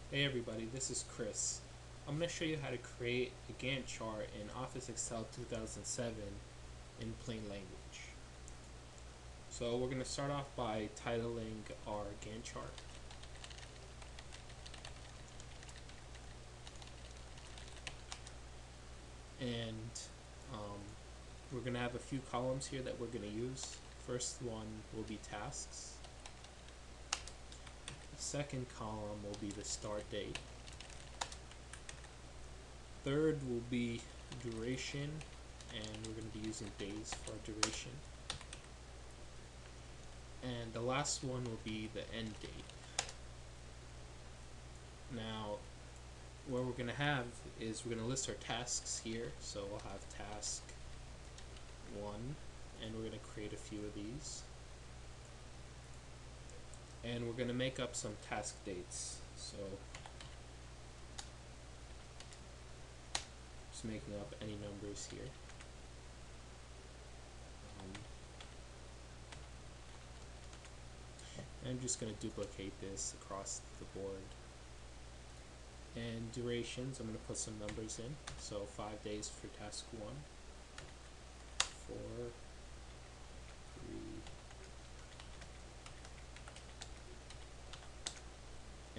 Hey everybody, this is Chris. I'm going to show you how to create a Gantt chart in Office Excel 2007 in plain language. So we're going to start off by titling our Gantt chart. And we're going to have a few columns here that we're going to use. First one will be tasks. The second column will be the start date. Third will be duration, and we're going to be using days for duration. And the last one will be the end date. Now, what we're going to have is we're going to list our tasks here. So we'll have task 1, and we're going to create a few of these. And we're going to make up some task dates. So just making up any numbers here. I'm just going to duplicate this across the board. And durations, I'm going to put some numbers in. So 5 days for task 1, 4, 3,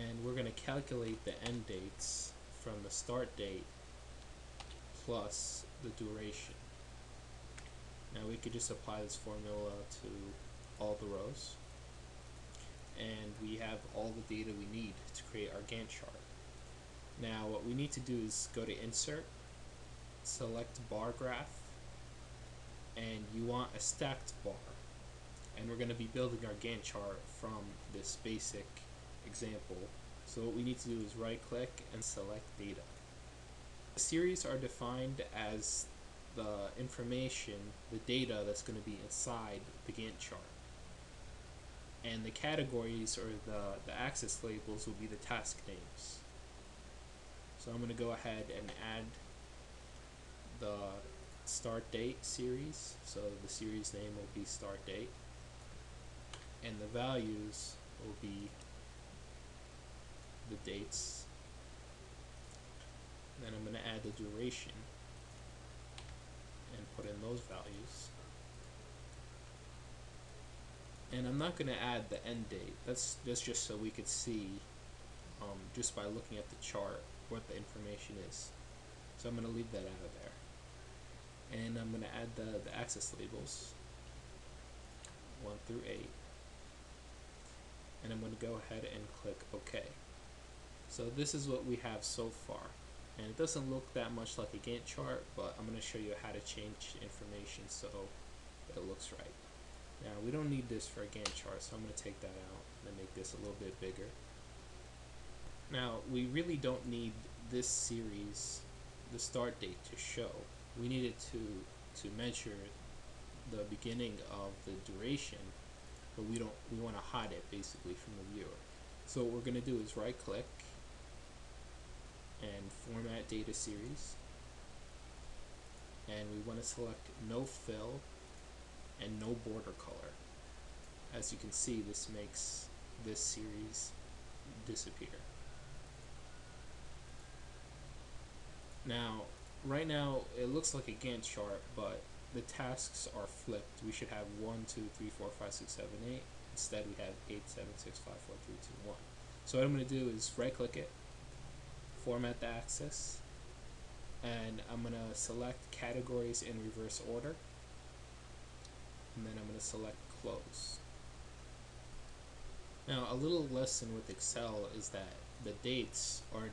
and we're going to calculate the end dates from the start date plus the duration. Now we could just apply this formula to all the rows, and we have all the data we need to create our Gantt chart. Now what we need to do is go to Insert, select Bar Graph, and you want a stacked bar. And we're going to be building our Gantt chart from this basic example. So what we need to do is right click and select Data. The series are defined as the information, the data that's going to be inside the Gantt chart. And the categories or the axis labels will be the task names. So I'm going to go ahead and add the start date series. So the series name will be start date, and the values will be the dates. Then I'm going to add the duration and put in those values. And I'm not going to add the end date. That's just so we could see, just by looking at the chart, what the information is. So I'm going to leave that out of there. And I'm going to add the axis labels 1 through 8. And I'm going to go ahead and click OK. So this is what we have so far. And it doesn't look that much like a Gantt chart, but I'm going to show you how to change information so it looks right. Now we don't need this for a Gantt chart, so I'm going to take that out and make this a little bit bigger. Now we really don't need this series, the start date, to show. We need it to measure the beginning of the duration, but we want to hide it basically from the viewer. So what we're going to do is right click and format data series, and we want to select no fill and no border color. As you can see, this makes this series disappear. Now, right now it looks like a Gantt chart, but the tasks are flipped. We should have 1, 2, 3, 4, 5, 6, 7, 8. Instead we have 8, 7, 6, 5, 4, 3, 2, 1. So what I'm going to do is right click it, format the axis, and I'm going to select categories in reverse order, and then I'm going to select close. Now a little lesson with Excel is that the dates are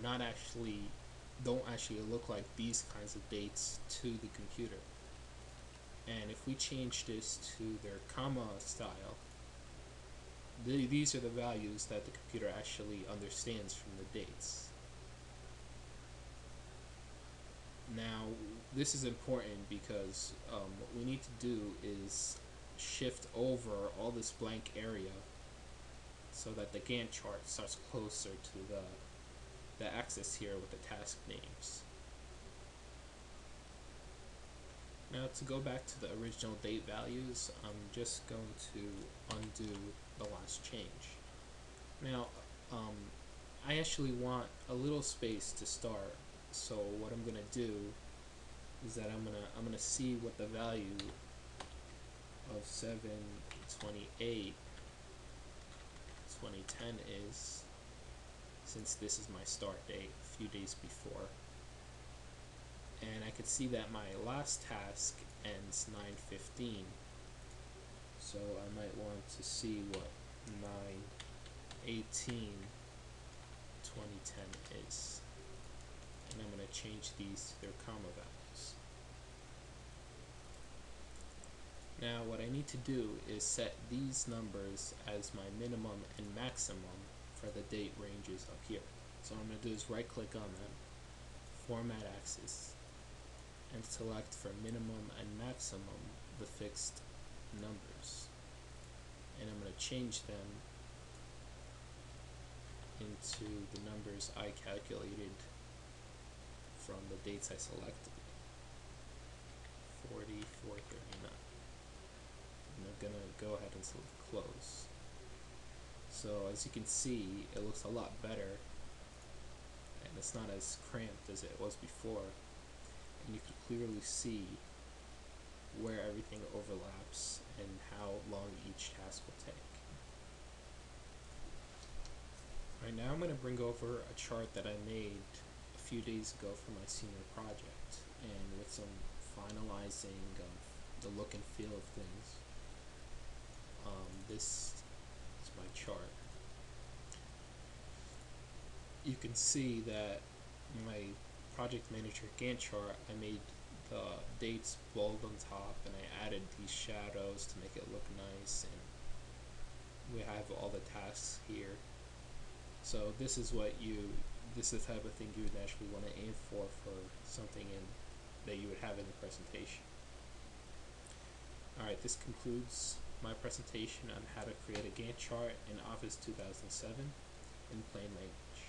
don't actually look like these kinds of dates to the computer. And if we change this to their comma style, these are the values that the computer actually understands from the dates. Now this is important because what we need to do is shift over all this blank area so that the Gantt chart starts closer to the axis here with the task names. Now to go back to the original date values, I'm just going to undo the last change. Now I actually want a little space to start. So what I'm gonna do is that I'm gonna see what the value of 7/28/2010 is, since this is my start date a few days before. And I could see that my last task ends 9:15. So I might want to see what 9/18/2010 is. And I'm going to change these to their comma values. Now what I need to do is set these numbers as my minimum and maximum for the date ranges up here. So what I'm going to do is right click on them, format axis, and select for minimum and maximum the fixed numbers. And I'm going to change them into the numbers I calculated from the dates I selected. 4439. And I'm gonna go ahead and select close. So as you can see, it looks a lot better, and it's not as cramped as it was before, and you can clearly see where everything overlaps and how long each task will take. Alright, now I'm going to bring over a chart that I made a few days ago for my senior project, and with some finalizing of the look and feel of things. This is my chart. You can see that my project manager Gantt chart, I made the dates bold on top, and I added these shadows to make it look nice, and we have all the tasks here. So this is the type of thing you would naturally want to aim for something that you would have in the presentation. Alright, this concludes my presentation on how to create a Gantt chart in Office 2007 in plain language.